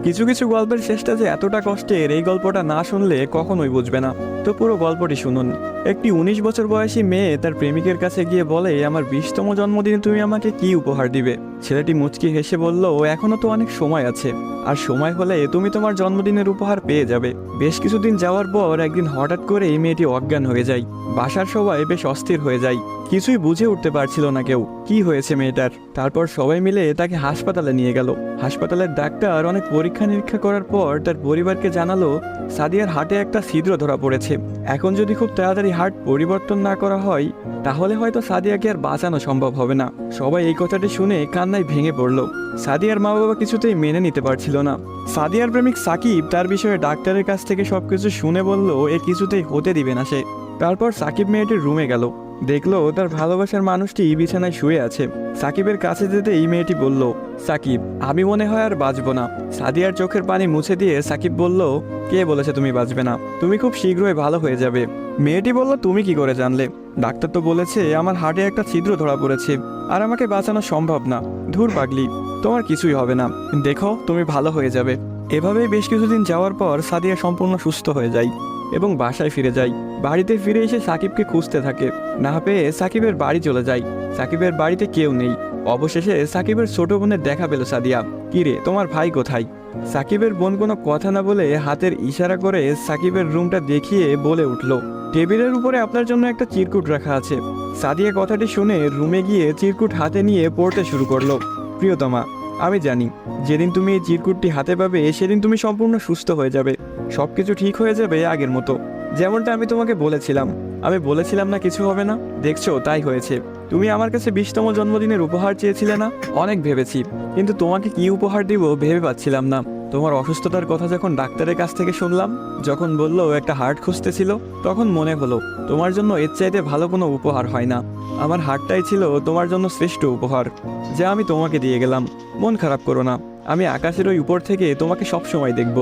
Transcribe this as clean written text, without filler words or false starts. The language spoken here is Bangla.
কিছু কিছু গল্পের শেষটা যে এতটা কষ্টের, এই গল্পটা না শুনলে কখনোই বুঝবে না। তো পুরো গল্পটি শুনুন। একটি 19 বছর বয়সী মেয়ে তার প্রেমিকের কাছে গিয়ে বলে, আমার 20তম জন্মদিনে তুমি আমাকে কি উপহার দিবে? ছেলেটি মুচকি হেসে বলল, এখনো তো অনেক সময় আছে, আর সময় হলে তুমি তোমার জন্মদিনের উপহার পেয়ে যাবে। বেশ কিছুদিন যাওয়ার পর একদিন হঠাৎ করে এই মেয়েটি অজ্ঞান হয়ে যায়। বাসার সবাই বেশ অস্থির হয়ে যায়, কিছুই বুঝে উঠতে পারছিল না কেউ কি হয়েছে মেয়েটার। তারপর সবাই মিলে তাকে হাসপাতালে নিয়ে গেল। হাসপাতালের ডাক্তার অনেক পরীক্ষা নিরীক্ষা করার পর তার পরিবারকে জানালো, সাদিয়ার হার্টে একটা ছিদ্র ধরা পড়েছে। এখন যদি খুব তাড়াতাড়ি হার্ট পরিবর্তন না করা হয়, তাহলে হয়তো সাদিয়াকে আর বাঁচানো সম্ভব হবে না। সবাই এই কথাটি শুনে কান্নায় ভেঙে পড়ল। সাদিয়ার মা বাবা কিছুতেই মেনে নিতে পারছিল না। সাদিয়ার প্রেমিক সাকিব তার বিষয়ে ডাক্তারের কাছ থেকে সবকিছু শুনে বলল, এ কিছুতেই হতে দিবে না সে। তারপর সাকিব মেয়েটির রুমে গেল, দেখলো তার ভালোবাসার মানুষটি বিছানায় শুয়ে আছে। সাকিবের কাছে যেতে এই মেয়েটি বলল, সাকিব, আমি মনে হয় আর বাঁচবো না। সাদিয়ার চোখের পানি মুছে দিয়ে সাকিব বলল, কে বলেছে তুমি বাঁচবে না? তুমি খুব শীঘ্রই ভালো হয়ে যাবে। মেয়েটি বলল, তুমি কি করে জানলে? ডাক্তার তো বলেছে আমার হার্টে একটা ছিদ্র ধরা পড়েছে, আর আমাকে বাঁচানো সম্ভব না। ধুর পাগলি, তোমার কিছুই হবে না, দেখো তুমি ভালো হয়ে যাবে। এভাবেই বেশ কিছুদিন যাওয়ার পর সাদিয়া সম্পূর্ণ সুস্থ হয়ে যায় এবং বাসায় ফিরে যায়। বাড়িতে ফিরে এসে সাকিবকে খুঁজতে থাকে, না পেয়ে সাকিবের বাড়ি চলে যায়। সাকিবের বাড়িতে কেউ নেই। অবশেষে সাকিবের ছোট বোনের দেখা পেল সাদিয়া। কিরে, তোমার ভাই কোথায়? সাকিবের বোন কোনো কথা না বলে হাতের ইশারা করে সাকিবের রুমটা দেখিয়ে বলে উঠল, টেবিলের উপরে আপনার জন্য একটা চিরকুট রাখা আছে। সাদিয়া কথাটি শুনে রুমে গিয়ে চিরকুট হাতে নিয়ে পড়তে শুরু করলো। প্রিয়তমা, আমি জানি যেদিন তুমি এই চিরকুটটি হাতে পাবে সেদিন তুমি সম্পূর্ণ সুস্থ হয়ে যাবে, সবকিছু ঠিক হয়ে যাবে আগের মতো, যেমনটা আমি তোমাকে বলেছিলাম। আমি বলেছিলাম না কিছু হবে না, দেখছো তাই হয়েছে। তুমি আমার কাছে 20তম জন্মদিনের উপহার চেয়েছিলে না? অনেক ভেবেছি, কিন্তু তোমাকে কি উপহার দিব ভেবে পাচ্ছিলাম না। তোমার অসুস্থতার কথা যখন ডাক্তারের কাছ থেকে শুনলাম, যখন বললো একটা হার্ট খুঁজতেছিল, তখন মনে হলো তোমার জন্য এর চাইতে ভালো কোনো উপহার হয় না। আমার হার্টটাই ছিল তোমার জন্য শ্রেষ্ঠ উপহার, যা আমি তোমাকে দিয়ে গেলাম। মন খারাপ করো না, আমি আকাশের ওই উপর থেকে তোমাকে সব সময় দেখব।